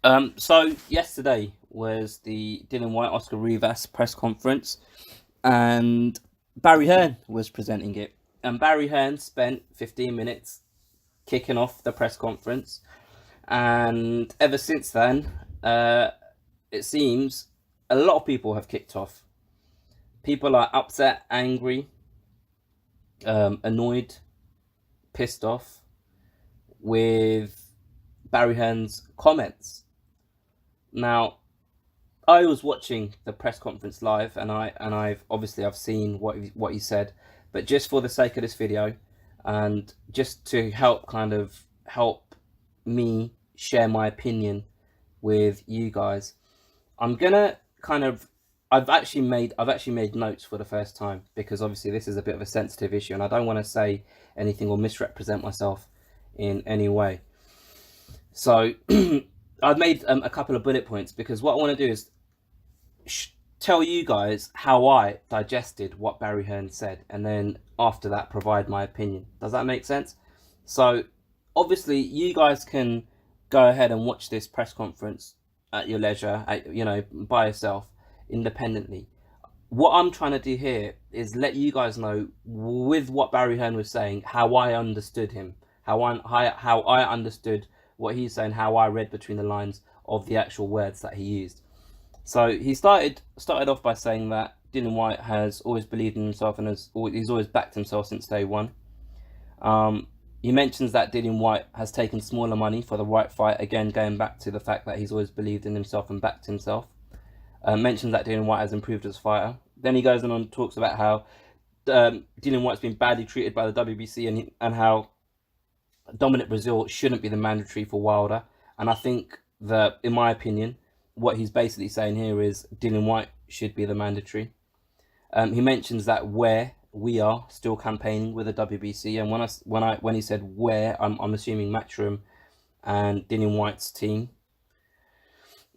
So yesterday was the Dillian Whyte Oscar Rivas press conference, and Barry Hearn was presenting it. And Barry Hearn spent 15 minutes kicking off the press conference, and ever since then, it seems a lot of people have kicked off. People are upset, angry, annoyed, pissed off with Barry Hearn's comments. Now, I was watching the press conference live, and I've seen what he said, but just for the sake of this video, and just to help me share my opinion with you guys, I'm gonna kind of I've actually made notes for the first time, because obviously this is a bit of a sensitive issue, and I don't want to say anything or misrepresent myself in any way. So I've made a couple of bullet points, because what I want to do is tell you guys how I digested what Barry Hearn said, and then after that provide my opinion. Does that make sense? So obviously you guys can go ahead and watch this press conference at your leisure, by yourself, independently. What I'm trying to do here is let you guys know, with what Barry Hearn was saying, how I understood him, how I understood what he's saying, how I read between the lines of the actual words that he used. So he started off by saying that Dillian Whyte has always believed in himself, and he's always backed himself since day one. He mentions that Dillian Whyte has taken smaller money for the right fight, again going back to the fact that he's always believed in himself and backed himself. Mentions that Dillian Whyte has improved as a fighter. Then he goes on and talks about how Dillian Whyte's been badly treated by the WBC, and how Dominic Brazil shouldn't be the mandatory for Wilder. And I think that, in my opinion, what he's basically saying here is Dillian Whyte should be the mandatory. He mentions that where we are still campaigning with the WBC, and when he said where, I'm assuming Matchroom and Dillian Whyte's team.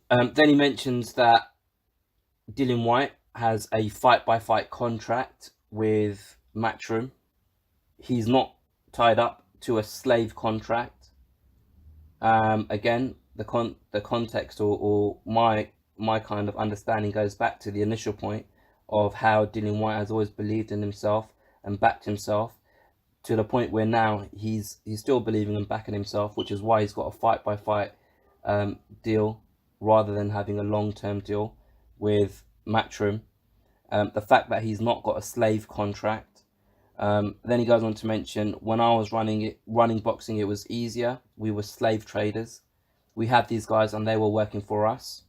Then he mentions that Dillian Whyte has a fight-by-fight contract with Matchroom. He's not tied up to a slave contract. Again, the context, or my kind of understanding, goes back to the initial point of how Dillian Whyte has always believed in himself and backed himself, to the point where now he's still believing and backing himself, which is why he's got a fight-by-fight deal rather than having a long-term deal with Matchroom. The fact that he's not got a slave contract. Then he goes on to mention, when I was running boxing, it was easier. We were slave traders. We had these guys and they were working for us.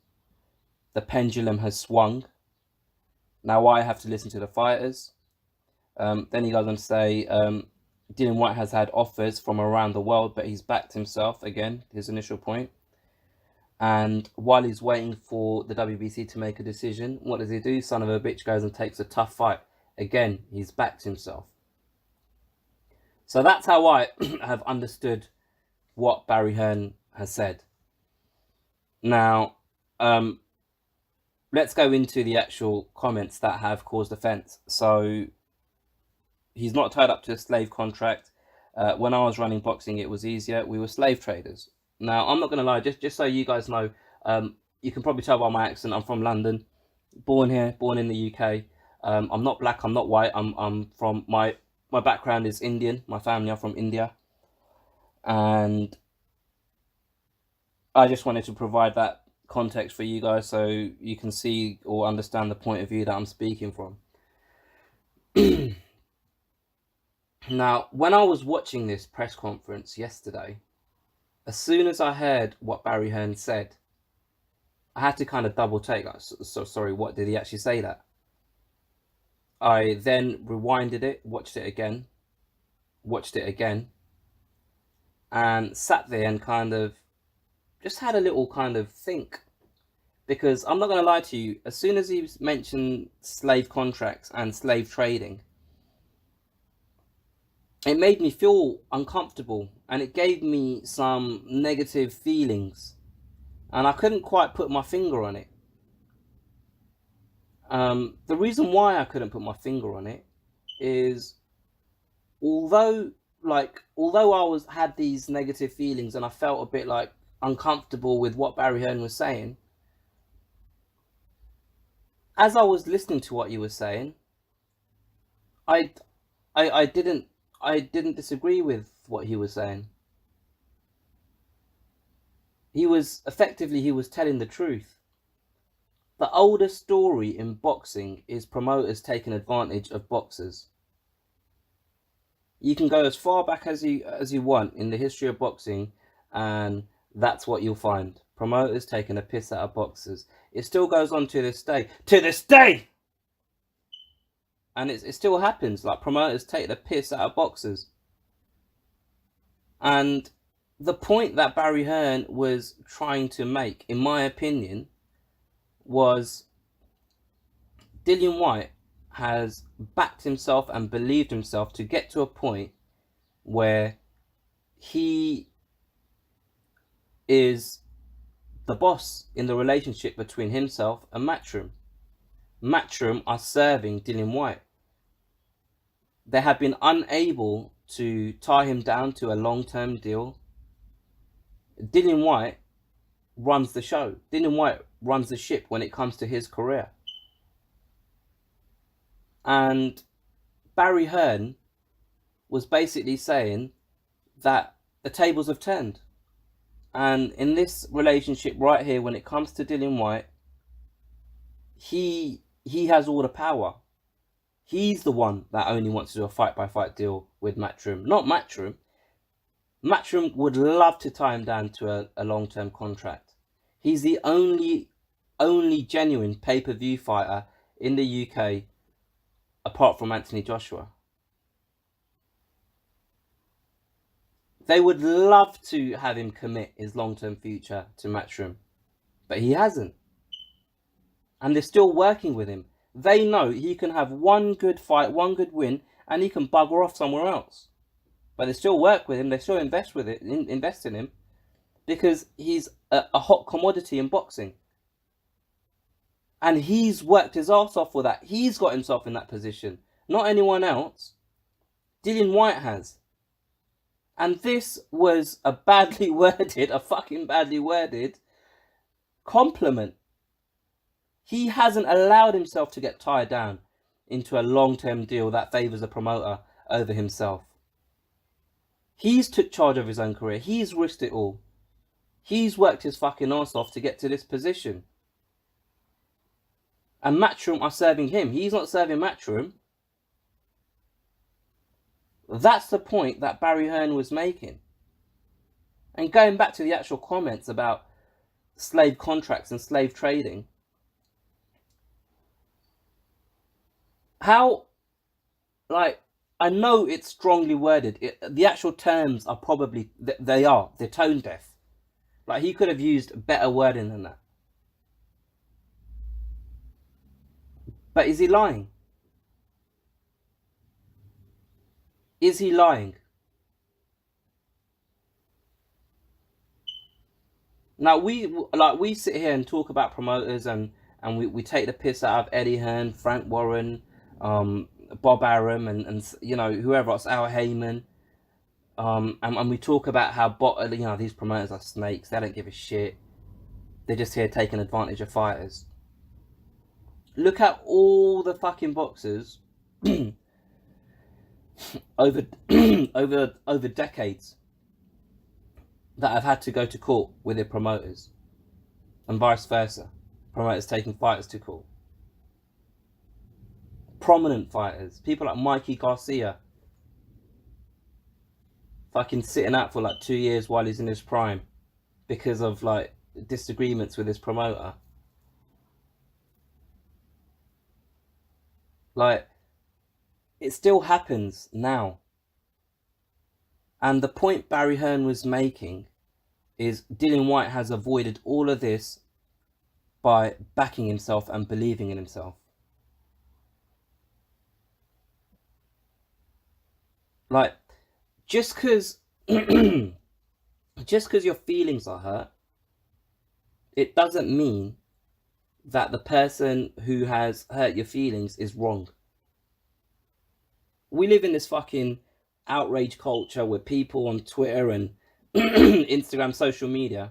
The pendulum has swung. Now I have to listen to the fighters. Then he goes on to say, Dillian Whyte has had offers from around the world, but he's backed himself, again, his initial point. And while he's waiting for the WBC to make a decision, what does he do? Son of a bitch goes and takes a tough fight. Again, he's backed himself. So that's how I have understood what Barry Hearn has said. Now, let's go into the actual comments that have caused offence. So he's not tied up to a slave contract. When I was running boxing, it was easier. We were slave traders. Now, I'm not going to lie, just so you guys know, you can probably tell by my accent, I'm from London, born here, born in the UK. I'm not black, I'm not white. I'm from my background is Indian. My family are from India, and I just wanted to provide that context for you guys, so you can see or understand the point of view that I'm speaking from. Now, when I was watching this press conference yesterday, as soon as I heard what Barry Hearn said, I had to kind of double take. So sorry, what did he actually say that? I then rewinded it, watched it again, and sat there and kind of just had a little kind of think. Because I'm not going to lie to you, as soon as he mentioned slave contracts and slave trading, it made me feel uncomfortable, and it gave me some negative feelings, and I couldn't quite put my finger on it. The reason why I couldn't put my finger on it is, although I had these negative feelings, and I felt a bit like uncomfortable with what Barry Hearn was saying, as I was listening to what you were saying, I, I didn't disagree with what he was saying. He was telling the truth. The oldest story in boxing is promoters taking advantage of boxers. You can go as far back as you want in the history of boxing, and that's what you'll find. Promoters taking a piss out of boxers. It still goes on to this day. To this day! And it still happens. Like, promoters take the piss out of boxers. And the point that Barry Hearn was trying to make, in my opinion, was Dillian Whyte has backed himself and believed himself to get to a point where he is the boss in the relationship between himself and Matchroom. Matchroom are serving Dillian Whyte. They have been unable to tie him down to a long-term deal. Dillian Whyte runs the show. Dillian Whyte runs the ship when it comes to his career. And Barry Hearn was basically saying that the tables have turned. And in this relationship right here, when it comes to Dillian Whyte, he has all the power. He's the one that only wants to do a fight-by-fight deal with Matchroom, not Matchroom. Matchroom would love to tie him down to a long-term contract. He's the only genuine pay-per-view fighter in the UK, apart from Anthony Joshua. They would love to have him commit his long-term future to Matchroom, but he hasn't. And they're still working with him. They know he can have one good fight, one good win, and he can bugger off somewhere else. But they still work with him. They still invest in him, because he's a hot commodity in boxing. And he's worked his ass off for that. He's got himself in that position, not anyone else. Dillian Whyte has. And this was a fucking badly worded compliment. He hasn't allowed himself to get tied down into a long-term deal that favours a promoter over himself. He's took charge of his own career. He's risked it all. He's worked his fucking arse off to get to this position. And Matchroom are serving him. He's not serving Matchroom. That's the point that Barry Hearn was making. And going back to the actual comments about slave contracts and slave trading, how, like, I know it's strongly worded. The actual terms are probably, they're tone deaf. Like, he could have used better wording than that. But is he lying? Is he lying? Now, we sit here and talk about promoters, and we take the piss out of Eddie Hearn, Frank Warren, Bob Arum, and you know, whoever else, Al Heyman, and we talk about how these promoters are snakes. They don't give a shit. They're just here taking advantage of fighters. Look at all the fucking boxers over decades that have had to go to court with their promoters, and vice versa. Promoters taking fighters to court. Prominent fighters, people like Mikey Garcia, fucking sitting out for like 2 years while he's in his prime because of like disagreements with his promoter. Like, it still happens now. And the point Barry Hearn was making is Dillian Whyte has avoided all of this by backing himself and believing in himself. Like, just because your feelings are hurt, it doesn't mean that the person who has hurt your feelings is wrong. We live in this fucking outrage culture where people on Twitter and Instagram, social media,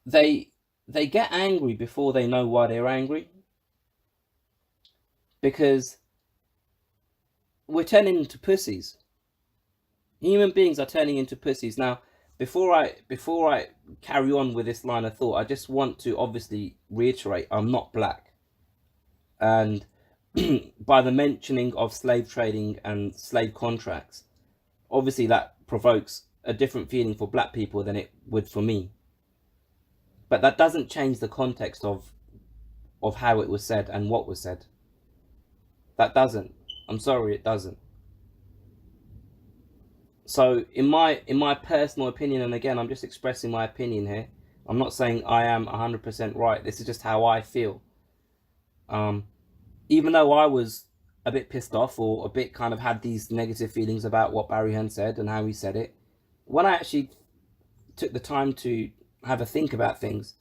they they get angry before they know why they're angry, because we're turning into pussies. Human beings are turning into pussies. Now, before I carry on with this line of thought, I just want to obviously reiterate I'm not black, and by the mentioning of slave trading and slave contracts, obviously that provokes a different feeling for black people than it would for me. But that doesn't change the context of how it was said and what was said. That doesn't. I'm sorry, it doesn't. So in my personal opinion, and again, I'm just expressing my opinion here. I'm not saying I am 100% right. This is just how I feel. Even though I was a bit pissed off, or a bit kind of had these negative feelings about what Barry Hearn said and how he said it, when I actually took the time to have a think about things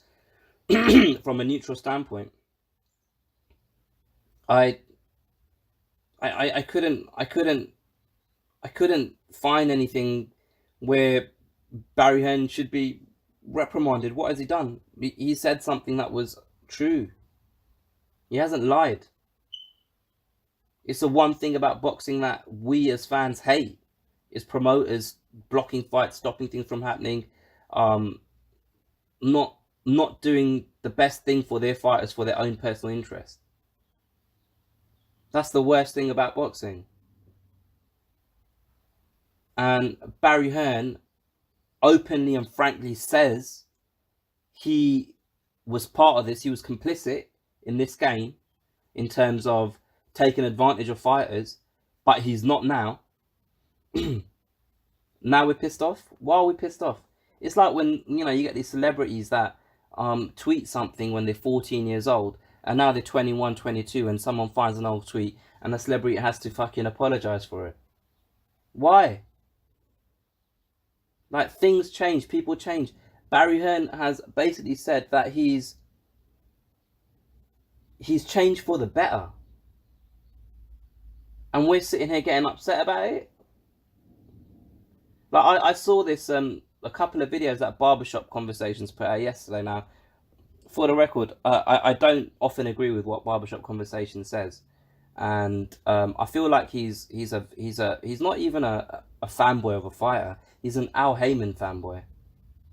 from a neutral standpoint, I I couldn't find anything where Barry Hearn should be reprimanded. What has he done? He said something that was true. He hasn't lied. It's the one thing about boxing that we as fans hate, is promoters blocking fights, stopping things from happening, um, not not doing the best thing for their fighters for their own personal interest. That's the worst thing about boxing. And Barry Hearn openly and frankly says he was part of this. He was complicit in this game in terms of taking advantage of fighters, but he's not now. Now we're pissed off. Why are we pissed off? It's like when you get these celebrities that tweet something when they're 14 years old, and now they're 21, 22, and someone finds an old tweet and the celebrity has to fucking apologize for it. Why? Like, things change, people change. Barry Hearn has basically said that he's changed for the better, and we're sitting here getting upset about it. Like, I saw this a couple of videos that Barbershop Conversations put out yesterday. Now, for the record, I don't often agree with what Barbershop Conversation says, and I feel like he's not even a fanboy of a fighter. He's an Al Heyman fanboy,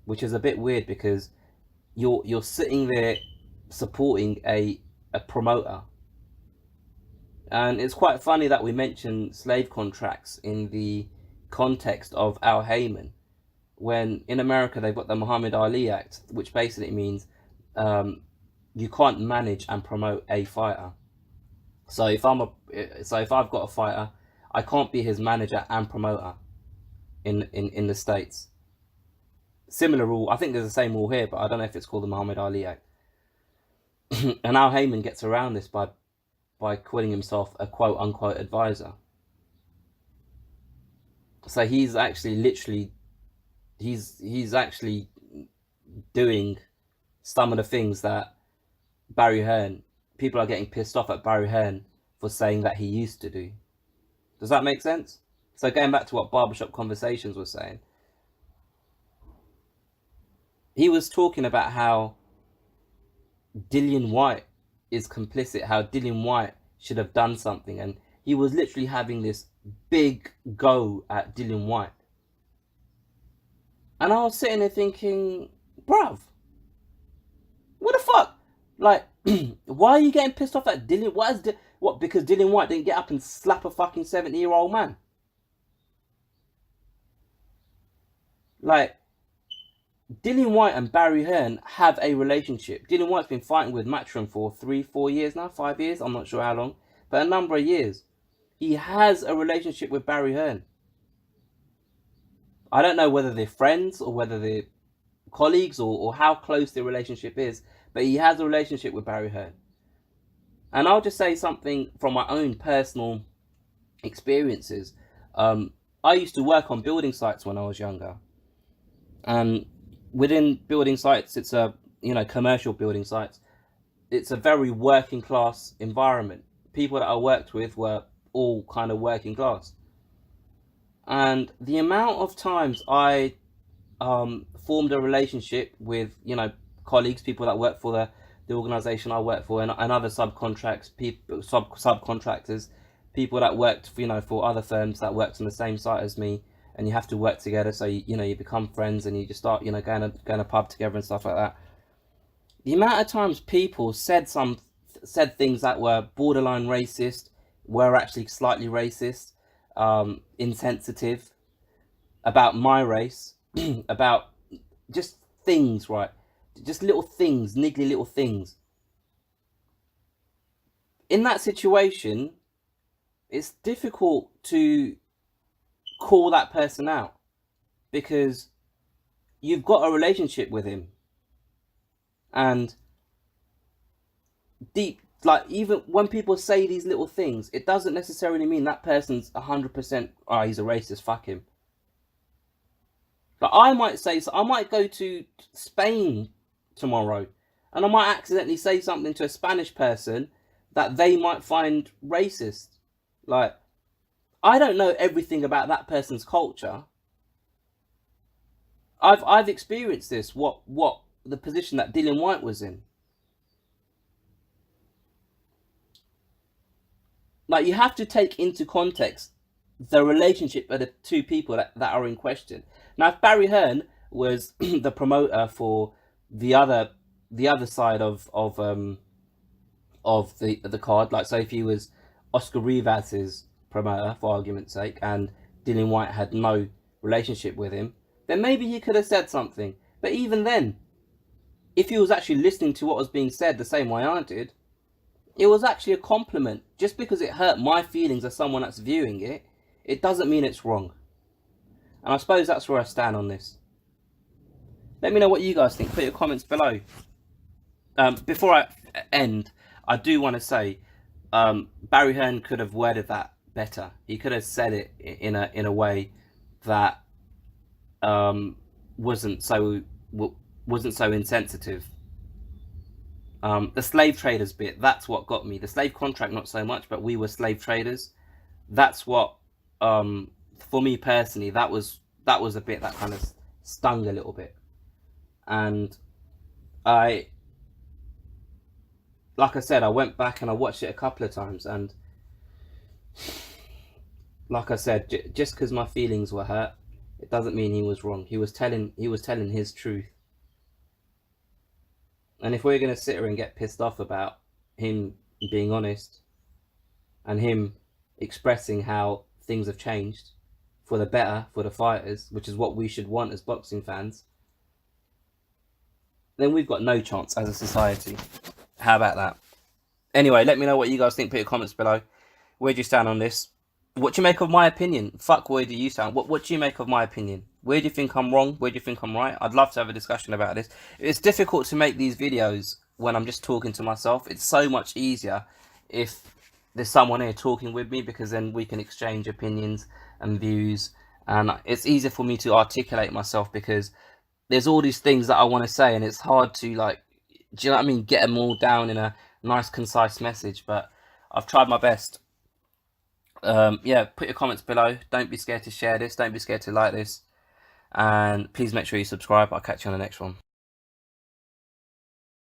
which is a bit weird because you're sitting there supporting a promoter. And it's quite funny that we mention slave contracts in the context of Al Heyman, when in America they've got the Muhammad Ali Act, which basically means you can't manage and promote a fighter. So if I've got a fighter, I can't be his manager and promoter in the States. Similar rule, I think there's the same rule here, but I don't know if it's called the Muhammad Ali Act. And Al Heyman gets around this by calling himself a quote unquote advisor. So he's actually literally he's actually doing some of the things that Barry Hearn, people are getting pissed off at Barry Hearn for saying that he used to do. Does that make sense? So going back to what Barbershop Conversations was saying, he was talking about how Dillian Whyte is complicit, how Dillian Whyte should have done something, and he was literally having this big go at Dillian Whyte. And I was sitting there thinking, bruv, what the fuck? Like, why are you getting pissed off at Dillian? What? Because Dillian Whyte didn't get up and slap a fucking 70-year-old man? Like, Dillian Whyte and Barry Hearn have a relationship. Dillian Whyte's been fighting with Matchroom for 3-4 years now, 5 years, I'm not sure how long, but a number of years. He has a relationship with Barry Hearn. I don't know whether they're friends or whether they're colleagues, or how close their relationship is, but he has a relationship with Barry Hearn. And I'll just say something from my own personal experiences. I used to work on building sites when I was younger. And within building sites, it's commercial building sites, it's a very working class environment. People that I worked with were all kind of working class. And the amount of times I formed a relationship with, colleagues, people that work for the organisation I work for, and other subcontractors, people that worked for, for other firms that worked on the same site as me, and you have to work together. So you become friends, and you just start going to a pub together and stuff like that. The amount of times people said things that were borderline racist, were actually slightly racist, insensitive about my race, about just things, right? Just little things, niggly little things. In that situation, it's difficult to call that person out because you've got a relationship with him. And deep, like, even when people say these little things, it doesn't necessarily mean that person's 100%, oh, he's a racist, fuck him. But I might say, so I might go to Spain tomorrow, and I might accidentally say something to a Spanish person that they might find racist. Like, I don't know everything about that person's culture. I've experienced this, what the position that Dillian Whyte was in. Like, you have to take into context the relationship of the two people that are in question. Now, if Barry Hearn was the promoter for the other side of the card, like, so if he was Oscar Rivas's promoter, for argument's sake, and Dillian Whyte had no relationship with him, then maybe he could have said something. But even then, if he was actually listening to what was being said the same way I did, it was actually a compliment. Just because it hurt my feelings as someone that's viewing it, it doesn't mean it's wrong. And I suppose that's where I stand on this. Let me know what you guys think. Put your comments below. Before I end, I do want to say Barry Hearn could have worded that better. He could have said it in a way that wasn't so insensitive. The slave traders bit, that's what got me. The slave contract, not so much, but we were slave traders. That's what, for me personally, that was a bit that kind of stung a little bit. And like I said, I went back and I watched it a couple of times, and like I said, just because my feelings were hurt, it doesn't mean he was wrong. He was telling his truth. And if we're going to sit here and get pissed off about him being honest and him expressing how things have changed for the better for the fighters, which is what we should want as boxing fans, then we've got no chance as a society. How about that? Anyway, let me know what you guys think. Put your comments below. Where do you stand on this? What do you make of my opinion? Fuck, where do you stand? What do you make of my opinion? Where do you think I'm wrong? Where do you think I'm right? I'd love to have a discussion about this. It's difficult to make these videos when I'm just talking to myself. It's so much easier if there's someone here talking with me, because then we can exchange opinions and views, and it's easier for me to articulate myself because there's all these things that I want to say, and it's hard to, like, do you know what I mean, get them all down in a nice concise message. But I've tried my best. Yeah, put your comments below. Don't be scared to share this. Don't be scared to like this. And please make sure you subscribe. I'll catch you on the next one.